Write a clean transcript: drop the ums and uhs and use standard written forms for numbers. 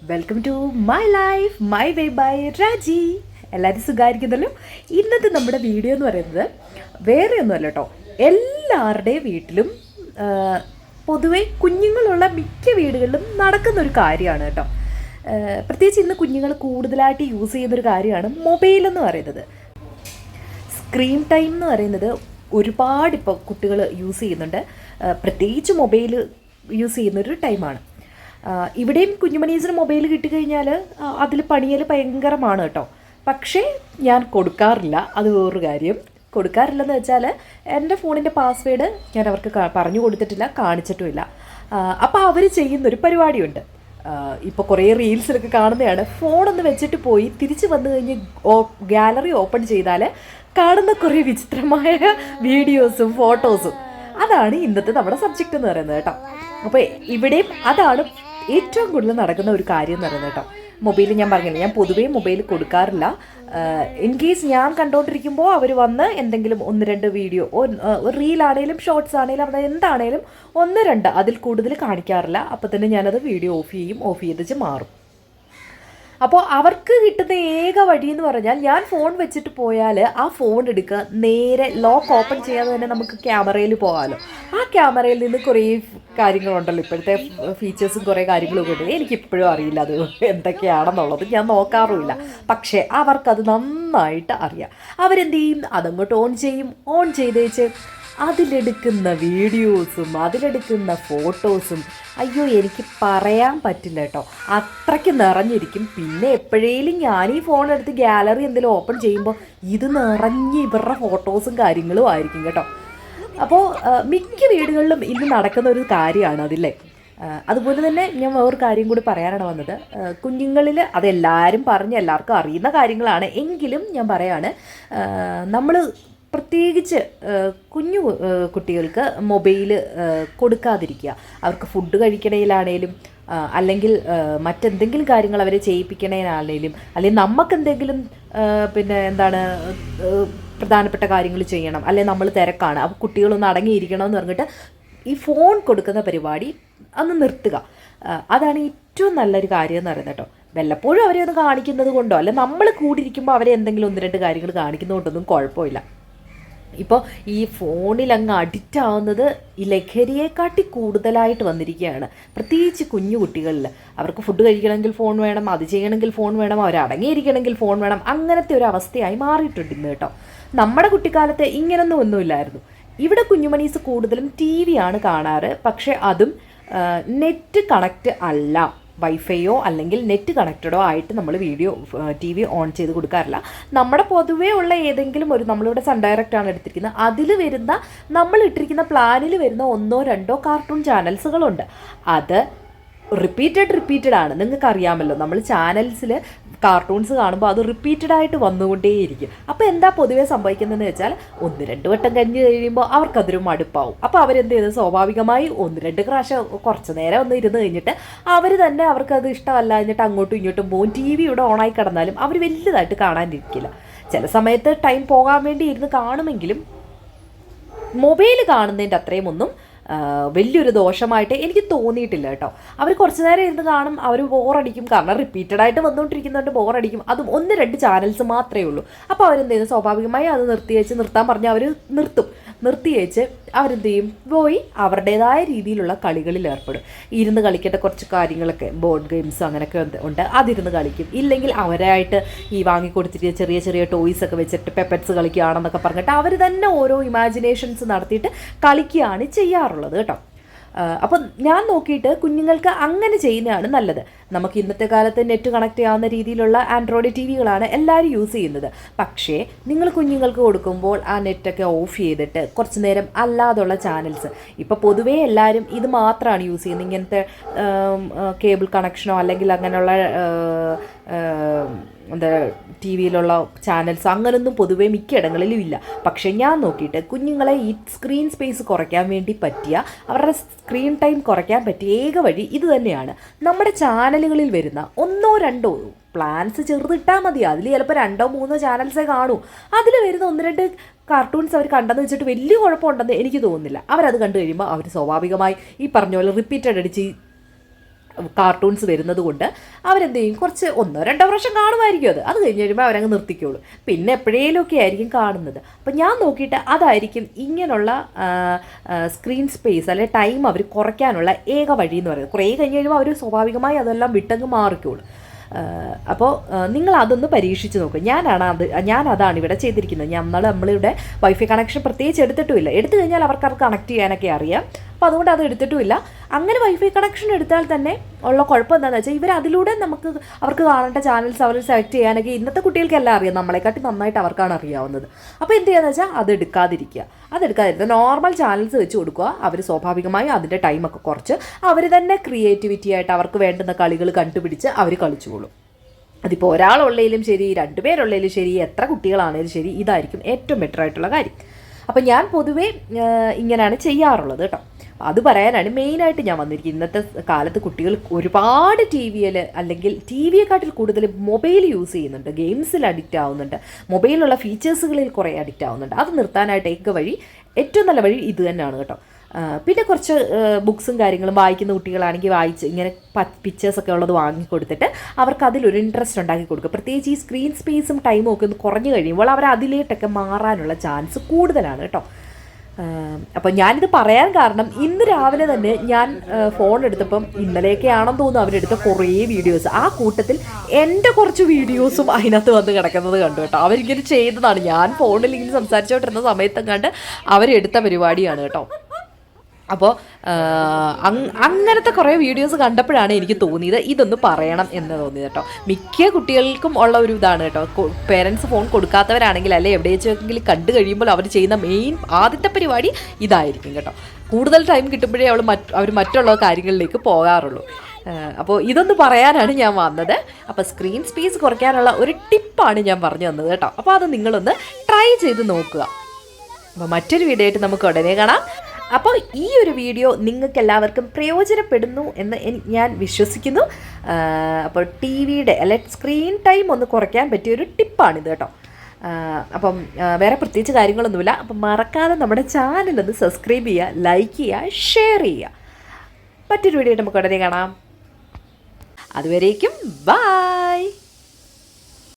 Welcome to my life my way by Raji. എല്ലാവരും സുഖമായിരിക്കുന്നല്ലോ. ഇന്നത്തെ നമ്മുടെ വീഡിയോ എന്ന് പറയുന്നത് വേറെ ഒന്നുമല്ല കേട്ടോ, എല്ലാവരുടെയും വീട്ടിലും പൊതുവെ കുഞ്ഞുങ്ങളുള്ള മിക്ക വീടുകളിലും നടക്കുന്നൊരു കാര്യമാണ് കേട്ടോ. പ്രത്യേകിച്ച് ഇന്ന് കുഞ്ഞുങ്ങൾ കൂടുതലായിട്ട് യൂസ് ചെയ്യുന്നൊരു കാര്യമാണ് മൊബൈൽ എന്ന് പറയുന്നത്. സ്ക്രീൻ ടൈം എന്ന് പറയുന്നത് ഒരുപാട് ഇപ്പോൾ കുട്ടികൾ യൂസ് ചെയ്യുന്നുണ്ട്. പ്രത്യേകിച്ച് മൊബൈൽ യൂസ് ചെയ്യുന്നൊരു ടൈമാണ്. ഇവിടെയും കുഞ്ഞുമണീസിന് മൊബൈൽ കിട്ടിക്കഴിഞ്ഞാൽ അതിൽ പണിയൽ ഭയങ്കരമാണ് കേട്ടോ. പക്ഷേ ഞാൻ കൊടുക്കാറില്ല, അത് വേറൊരു കാര്യം. കൊടുക്കാറില്ലെന്ന് വെച്ചാൽ എൻ്റെ ഫോണിൻ്റെ പാസ്വേഡ് ഞാൻ അവർക്ക് പറഞ്ഞു കൊടുത്തിട്ടില്ല, കാണിച്ചിട്ടുമില്ല. അപ്പോൾ അവർ ചെയ്യുന്നൊരു പരിപാടിയുണ്ട്. ഇപ്പോൾ കുറേ റീൽസിലൊക്കെ കാണുന്നതാണ്, ഫോണൊന്ന് വെച്ചിട്ട് പോയി തിരിച്ച് വന്നു കഴിഞ്ഞ് ഗാലറി ഓപ്പൺ ചെയ്താൽ കാണുന്ന കുറേ വിചിത്രമായ വീഡിയോസും ഫോട്ടോസും. അതാണ് ഇന്നത്തെ നമ്മുടെ സബ്ജക്റ്റ് എന്ന് പറയുന്നത് കേട്ടോ. അപ്പോൾ ഇവിടെയും അതാണ് ഏറ്റവും കൂടുതൽ നടക്കുന്ന ഒരു കാര്യം എന്ന് പറയുന്നത് കേട്ടോ. മൊബൈൽ ഞാൻ പറഞ്ഞില്ല, ഞാൻ പൊതുവേ മൊബൈൽ കൊടുക്കാറില്ല. ഇൻ കേസ് ഞാൻ കണ്ടുകൊണ്ടിരിക്കുമ്പോൾ അവർ വന്ന് എന്തെങ്കിലും ഒന്ന് രണ്ട് വീഡിയോ, റീലാണേലും ഷോർട്സ് ആണെങ്കിലും അത് എന്താണേലും ഒന്ന് രണ്ട്, അതിൽ കൂടുതൽ കാണിക്കാറില്ല. അപ്പോൾ തന്നെ ഞാനത് വീഡിയോ ഓഫ് ചെയ്യും, ഓഫ് ചെയ്തിച്ച് മാറും. അപ്പോൾ അവർക്ക് കിട്ടുന്ന ഏക വഴി എന്ന് പറഞ്ഞാൽ, ഞാൻ ഫോൺ വെച്ചിട്ട് പോയാൽ ആ ഫോൺ എടുക്കുക, നേരെ ലോക്ക് ഓപ്പൺ ചെയ്യാതെ തന്നെ നമുക്ക് ക്യാമറയിൽ പോകാമല്ലോ. ആ ക്യാമറയിൽ നിന്ന് കുറേ കാര്യങ്ങളുണ്ടല്ലോ, ഇപ്പോഴത്തെ ഫീച്ചേഴ്സും കുറേ കാര്യങ്ങളൊക്കെ ഉണ്ട്. എനിക്കിപ്പോഴും അറിയില്ല അത് എന്തൊക്കെയാണെന്നുള്ളത്, ഞാൻ നോക്കാറുമില്ല. പക്ഷേ അവർക്കത് നന്നായിട്ട് അറിയാം. അവരെന്ത് ചെയ്യും, അതങ്ങോട്ട് ഓൺ ചെയ്യും. ഓൺ ചെയ്തേച്ച് അതിലെടുക്കുന്ന വീഡിയോസും അതിലെടുക്കുന്ന ഫോട്ടോസും അയ്യോ എനിക്ക് പറയാൻ പറ്റില്ല കേട്ടോ, അത്രയ്ക്ക് നിറഞ്ഞിരിക്കും. പിന്നെ എപ്പോഴേലും ഞാൻ ഈ ഫോൺ എടുത്ത് ഗാലറി എന്തെങ്കിലും ഓപ്പൺ ചെയ്യുമ്പോൾ ഇത് നിറഞ്ഞ് ഇവരുടെ ഫോട്ടോസും കാര്യങ്ങളും ആയിരിക്കും കേട്ടോ. അപ്പോൾ മിക്ക വീടുകളിലും ഇന്ന് നടക്കുന്ന ഒരു കാര്യമാണ് അതില്ലേ. അതുപോലെ തന്നെ ഞാൻ വേറൊരു കാര്യം കൂടി പറയാനാണ് വന്നത്. കുഞ്ഞുങ്ങളിൽ അതെല്ലാവരും പറഞ്ഞ് എല്ലാവർക്കും അറിയുന്ന കാര്യങ്ങളാണ്, എങ്കിലും ഞാൻ പറയാണ്, നമ്മൾ പ്രത്യേകിച്ച് കുഞ്ഞു കുട്ടികൾക്ക് മൊബൈൽ കൊടുക്കാതിരിക്കുക. അവർക്ക് ഫുഡ് കഴിക്കണേലാണേലും അല്ലെങ്കിൽ മറ്റെന്തെങ്കിലും കാര്യങ്ങൾ അവരെ ചെയ്യിപ്പിക്കണേലാണേലും, അല്ലെങ്കിൽ നമുക്കെന്തെങ്കിലും പിന്നെ എന്താണ് പ്രധാനപ്പെട്ട കാര്യങ്ങൾ ചെയ്യണം, അല്ലെങ്കിൽ നമ്മൾ തിരക്കാണ്, അപ്പോൾ കുട്ടികളൊന്ന് അടങ്ങിയിരിക്കണമെന്ന് പറഞ്ഞിട്ട് ഈ ഫോൺ കൊടുക്കുന്ന പരിപാടി അന്ന് നിർത്തുക. അതാണ് ഏറ്റവും നല്ലൊരു കാര്യം എന്ന് പറയുന്നത് കേട്ടോ. വല്ലപ്പോഴും അവരെ ഒന്ന് കാണിക്കുന്നത് കൊണ്ടോ അല്ലെ നമ്മൾ കൂടിയിരിക്കുമ്പോൾ അവരെ എന്തെങ്കിലും ഒന്ന് രണ്ട് കാര്യങ്ങൾ കാണിക്കുന്നതുകൊണ്ടൊന്നും കുഴപ്പമില്ല. ഇപ്പോൾ ഈ ഫോണിൽ അങ്ങ് അഡിക്റ്റ് ആവുന്നത് ഈ ലഹരിയെക്കാട്ടി കൂടുതലായിട്ട് വന്നിരിക്കുകയാണ്. പ്രത്യേകിച്ച് കുഞ്ഞു കുട്ടികളിൽ അവർക്ക് ഫുഡ് കഴിക്കണമെങ്കിൽ ഫോൺ വേണം, അത് ചെയ്യണമെങ്കിൽ ഫോൺ വേണം, അവർ അടങ്ങിയിരിക്കണമെങ്കിൽ ഫോൺ വേണം. അങ്ങനത്തെ ഒരു അവസ്ഥയായി മാറിയിട്ടുണ്ട് ഇന്ന് കേട്ടോ. നമ്മുടെ കുട്ടിക്കാലത്ത് ഇങ്ങനൊന്നും ഒന്നുമില്ലായിരുന്നു. ഇവിടെ കുഞ്ഞുമണീസ് കൂടുതലും TV ആണ് കാണാറ്. പക്ഷേ അതും നെറ്റ് കണക്റ്റ് അല്ല, വൈഫൈയോ അല്ലെങ്കിൽ നെറ്റ് കണക്റ്റഡോ ആയിട്ട് നമ്മൾ TV ഓൺ ചെയ്ത് കൊടുക്കാറില്ല. നമ്മുടെ പൊതുവേ ഉള്ള ഏതെങ്കിലും ഒരു, നമ്മളിവിടെ സൺ ഡയറക്റ്റ് ആണ് എടുത്തിരിക്കുന്നത്, അതിൽ വരുന്ന നമ്മൾ ഇട്ടിരിക്കുന്ന പ്ലാനിൽ വരുന്ന ഒന്നോ രണ്ടോ കാർട്ടൂൺ ചാനൽസുകളുണ്ട്. അത് റിപ്പീറ്റഡ് ആണ്. നിങ്ങൾക്ക് അറിയാമല്ലോ, നമ്മൾ ചാനൽസിൽ കാർട്ടൂൺസ് കാണുമ്പോൾ അത് റിപ്പീറ്റഡായിട്ട് വന്നുകൊണ്ടേയിരിക്കും. അപ്പോൾ എന്താ പൊതുവേ സംഭവിക്കുന്നതെന്ന് വെച്ചാൽ, ഒന്ന് രണ്ട് വട്ടം കഴിഞ്ഞ് കഴിയുമ്പോൾ അവർക്കതൊരു മടുപ്പാവും. അപ്പോൾ അവരെന്ത് ചെയ്യുന്നത്, സ്വാഭാവികമായി ഒന്ന് രണ്ട് പ്രാവശ്യം കുറച്ച് നേരം ഒന്ന് ഇരുന്ന് കഴിഞ്ഞിട്ട് അവർ തന്നെ അവർക്കത് ഇഷ്ടമല്ല എന്നിട്ട് അങ്ങോട്ടും ഇങ്ങോട്ടും പോകും. TV ഇവിടെ ഓണായി കിടന്നാലും അവർ വലുതായിട്ട് കാണാനിരിക്കില്ല. ചില സമയത്ത് ടൈം പോകാൻ വേണ്ടി ഇരുന്ന് കാണുമെങ്കിലും മൊബൈൽ കാണുന്നതിൻ്റെ അത്രയും ഒന്നും വലിയൊരു ദോഷമായിട്ട് എനിക്ക് തോന്നിയിട്ടില്ല കേട്ടോ. അവർ കുറച്ച് നേരം ഇരുന്ന് കാണും, അവർ ബോറടിക്കും, കാരണം റിപ്പീറ്റഡായിട്ട് വന്നുകൊണ്ടിരിക്കുന്നുണ്ട്, ബോറടിക്കും. അതും ഒന്ന് രണ്ട് ചാനൽസ് മാത്രമേ ഉള്ളൂ. അപ്പോൾ അവരെന്ത് ചെയ്യുന്നു, സ്വാഭാവികമായി അത് നിർത്താൻ പറഞ്ഞാൽ അവർ നിർത്തിയേച്ച് അവരെന്ത് ചെയ്യും, പോയി അവരുടേതായ രീതിയിലുള്ള കളികളിൽ ഏർപ്പെടും. ഇരുന്ന് കളിക്കേണ്ട കുറച്ച് കാര്യങ്ങളൊക്കെ, ബോർഡ് ഗെയിംസ് അങ്ങനെയൊക്കെ ഉണ്ട്, അതിരുന്ന് കളിക്കും. ഇല്ലെങ്കിൽ അവരായിട്ട് ഈ വാങ്ങിക്കൊടുത്തിട്ട് ചെറിയ ചെറിയ ടോയ്സൊക്കെ വെച്ചിട്ട് പെപ്പറ്റ്സ് കളിക്കുകയാണെന്നൊക്കെ പറഞ്ഞിട്ട് അവർ തന്നെ ഓരോ ഇമാജിനേഷൻസ് നടത്തിയിട്ട് കളിക്കുകയാണ് ചെയ്യാറുള്ളത് കേട്ടോ. അപ്പം ഞാൻ നോക്കിയിട്ട് കുഞ്ഞുങ്ങൾക്ക് അങ്ങനെ ചെയ്യുന്നതാണ് നല്ലത്. നമുക്ക് ഇന്നത്തെ കാലത്ത് നെറ്റ് കണക്ട് ചെയ്യാവുന്ന രീതിയിലുള്ള ആൻഡ്രോയിഡ് TVകളാണ് എല്ലാവരും യൂസ് ചെയ്യുന്നത്. പക്ഷേ നിങ്ങൾ കുഞ്ഞുങ്ങൾക്ക് കൊടുക്കുമ്പോൾ ആ നെറ്റൊക്കെ ഓഫ് ചെയ്തിട്ട് കുറച്ച് നേരം അല്ലാതുള്ള ചാനൽസ്, ഇപ്പോൾ പൊതുവേ എല്ലാവരും ഇത് മാത്രമാണ് യൂസ് ചെയ്യുന്നത്. ഇങ്ങനത്തെ കേബിൾ കണക്ഷനോ അല്ലെങ്കിൽ അങ്ങനെയുള്ള എന്താ TVയിലുള്ള ചാനൽസ് അങ്ങനൊന്നും പൊതുവേ മിക്കയിടങ്ങളിലും ഇല്ല. പക്ഷേ ഞാൻ നോക്കിയിട്ട് കുഞ്ഞുങ്ങളെ ഈ സ്ക്രീൻ സ്പേസ് കുറയ്ക്കാൻ വേണ്ടി പറ്റിയ, അവരുടെ സ്ക്രീൻ ടൈം കുറയ്ക്കാൻ പറ്റിയ ഏക വഴി ഇത് തന്നെയാണ്. നമ്മുടെ ചാനലുകളിൽ വരുന്ന ഒന്നോ രണ്ടോ പ്ലാൻസ് ചെറുതിട്ടാൽ മതി, അതിൽ ചിലപ്പോൾ രണ്ടോ മൂന്നോ ചാനൽസേ കാണൂ. അതിൽ വരുന്ന ഒന്ന് രണ്ട് കാർട്ടൂൺസ് അവർ കണ്ടെന്ന് വെച്ചിട്ട് വലിയ കുഴപ്പമുണ്ടെന്ന് എനിക്ക് തോന്നുന്നില്ല. അവരത് കണ്ടു കഴിയുമ്പോൾ അവർ സ്വാഭാവികമായി ഈ പറഞ്ഞ പോലെ റിപ്പീറ്റഡ് അടിച്ച് കാർട്ടൂൺസ് വരുന്നത് കൊണ്ട് അവരെന്ത് ചെയ്യും, കുറച്ച് 1-2 പ്രാവശ്യം കാണുമായിരിക്കും. അത് കഴിഞ്ഞ് കഴിയുമ്പോൾ അവരങ്ങ് നിർത്തിക്കോളൂ. പിന്നെ എപ്പോഴേലുമൊക്കെ ആയിരിക്കും കാണുന്നത്. അപ്പം ഞാൻ നോക്കിയിട്ട് അതായിരിക്കും ഇങ്ങനെയുള്ള സ്ക്രീൻ സ്പേസ് അല്ലെങ്കിൽ ടൈം അവർ കുറയ്ക്കാനുള്ള ഏക വഴി എന്ന് പറയുന്നത്. കുറേ കഴിഞ്ഞ് കഴിയുമ്പോൾ അവർ സ്വാഭാവികമായി അതെല്ലാം വിട്ടങ്ങ് മാറിക്കോളൂ. അപ്പോൾ നിങ്ങൾ അതൊന്ന് പരീക്ഷിച്ച് നോക്കുക. ഞാനതാണ് ഇവിടെ ചെയ്തിരിക്കുന്നത്. നമ്മളിവിടെ വൈഫൈ കണക്ഷൻ പ്രത്യേകിച്ച് എടുത്തിട്ടുമില്ല. എടുത്തു കഴിഞ്ഞാൽ അവർക്ക് കണക്ട് ചെയ്യാനൊക്കെ അറിയാം. അപ്പോൾ അതുകൊണ്ട് അത് എടുത്തിട്ടുമില്ല. അങ്ങനെ വൈഫൈ കണക്ഷൻ എടുത്താൽ തന്നെ ഉള്ള കുഴപ്പം എന്താണെന്ന് വെച്ചാൽ ഇവർ അതിലൂടെ അവർക്ക് കാണേണ്ട ചാനൽസ് അവർ സെലക്ട് ചെയ്യാനൊക്കെ ഇന്നത്തെ കുട്ടികൾക്കെല്ലാം അറിയാം. നമ്മളെക്കാട്ടി നന്നായിട്ട് അവർക്കാണ് അറിയാവുന്നത്. അപ്പോൾ എന്ത് ചെയ്യാന്ന് വെച്ചാൽ അതെടുക്കാതിരിക്കുക. നോർമൽ ചാനൽസ് വെച്ച് കൊടുക്കുക. അവർ സ്വാഭാവികമായും അതിൻ്റെ ടൈമൊക്കെ കുറച്ച് അവർ തന്നെ ക്രിയേറ്റിവിറ്റി ആയിട്ട് അവർക്ക് വേണ്ടുന്ന കളികൾ കണ്ടുപിടിച്ച് അവർ കളിച്ചുകൊള്ളും. അതിപ്പോൾ ഒരാളുള്ളതിലും ശരി, 2 പേരുള്ളതിലും ശരി, എത്ര കുട്ടികളാണേലും ശരി, ഇതായിരിക്കും ഏറ്റവും ബെറ്റർ ആയിട്ടുള്ള കാര്യം. അപ്പം ഞാൻ പൊതുവേ ഇങ്ങനെയാണ് ചെയ്യാറുള്ളത് കേട്ടോ. അത് പറയാനാണ് മെയിനായിട്ട് ഞാൻ വന്നിരിക്കുന്നത്. ഇന്നത്തെ കാലത്ത് കുട്ടികൾ ഒരുപാട് ടി വിയിൽ അല്ലെങ്കിൽ ടി വിയെക്കാട്ടിൽ കൂടുതൽ മൊബൈൽ യൂസ് ചെയ്യുന്നുണ്ട്, ഗെയിംസിൽ അഡിക്റ്റ് ആവുന്നുണ്ട്, മൊബൈലിലുള്ള ഫീച്ചേഴ്സുകളിൽ കുറേ അഡിക്റ്റ് ആവുന്നുണ്ട്. അത് നിർത്താനായിട്ട് ഏറ്റവും നല്ല വഴി ഇത് തന്നെയാണ് കേട്ടോ. പിന്നെ കുറച്ച് ബുക്സും കാര്യങ്ങളും വായിക്കുന്ന കുട്ടികളാണെങ്കിൽ വായിച്ച് ഇങ്ങനെ പിക്ചേഴ്സൊക്കെ ഉള്ളത് വാങ്ങിക്കൊടുത്തിട്ട് അവർക്ക് അതിലൊരു ഇൻട്രസ്റ്റ് ഉണ്ടാക്കി കൊടുക്കുക. പ്രത്യേകിച്ച് ഈ സ്ക്രീൻ സ്പേസും ടൈമും ഒക്കെ ഒന്ന് കുറഞ്ഞു കഴിയുമ്പോൾ അവർ അതിലേട്ടൊക്കെ മാറാനുള്ള ചാൻസ് കൂടുതലാണ് കേട്ടോ. അപ്പം ഞാനിത് പറയാൻ കാരണം ഇന്ന് രാവിലെ തന്നെ ഞാൻ ഫോൺ എടുത്തപ്പം ഇന്നലെയൊക്കെ ആണെന്ന് തോന്നുന്നു അവരെടുത്ത കുറേ വീഡിയോസ്, ആ കൂട്ടത്തിൽ എൻ്റെ കുറച്ച് വീഡിയോസും അതിനകത്ത് വന്ന് കിടക്കുന്നത് കണ്ടു കേട്ടോ. അവരിങ്ങനെ ചെയ്തതാണ്. ഞാൻ ഫോണിൽ ഇങ്ങനെ സംസാരിച്ചുകൊണ്ടിരുന്ന സമയത്തും കണ്ട് അവരെടുത്ത പരിപാടിയാണ് കേട്ടോ. അപ്പോൾ അങ്ങനത്തെ കുറേ വീഡിയോസ് കണ്ടപ്പോഴാണ് എനിക്ക് തോന്നിയത് ഇതൊന്ന് പറയണം എന്ന് തോന്നിയത് കേട്ടോ. മിക്ക കുട്ടികൾക്കും ഉള്ള ഒരു ഇതാണ് കേട്ടോ. പേരൻസ് ഫോൺ കൊടുക്കാത്തവരാണെങ്കിൽ അല്ലെ എവിടെ വെച്ചെങ്കിലും കണ്ടു കഴിയുമ്പോൾ അവർ ചെയ്യുന്ന ആദ്യത്തെ പരിപാടി ഇതായിരിക്കും കേട്ടോ. കൂടുതൽ ടൈം കിട്ടുമ്പോഴേ അവർ മറ്റുള്ള കാര്യങ്ങളിലേക്ക് പോകാറുള്ളൂ. അപ്പോൾ ഇതൊന്ന് പറയാനാണ് ഞാൻ വന്നത്. അപ്പോൾ സ്ക്രീൻ സ്പേസ് കുറയ്ക്കാനുള്ള ഒരു ടിപ്പാണ് ഞാൻ പറഞ്ഞു തന്നത് കേട്ടോ. അപ്പോൾ അത് നിങ്ങളൊന്ന് ട്രൈ ചെയ്ത് നോക്കുക. അപ്പോൾ മറ്റൊരു വീഡിയോ ആയിട്ട് നമുക്ക് ഉടനെ കാണാം. അപ്പോൾ ഈ ഒരു വീഡിയോ നിങ്ങൾക്ക് എല്ലാവർക്കും പ്രയോജനപ്പെടുന്നു എന്ന് ഞാൻ വിശ്വസിക്കുന്നു. അപ്പോൾ ടി വിയുടെ സ്ക്രീൻ ടൈം ഒന്ന് കുറയ്ക്കാൻ പറ്റിയൊരു ടിപ്പാണിത് കേട്ടോ. അപ്പം വേറെ പ്രത്യേകിച്ച് കാര്യങ്ങളൊന്നുമില്ല. അപ്പം മറക്കാതെ നമ്മുടെ ചാനലൊന്ന് സബ്സ്ക്രൈബ് ചെയ്യുക, ലൈക്ക് ചെയ്യുക, ഷെയർ ചെയ്യുക. മറ്റൊരു വീഡിയോ നമുക്ക് ഉടനെ കാണാം. അതുവരേക്കും ബൈ.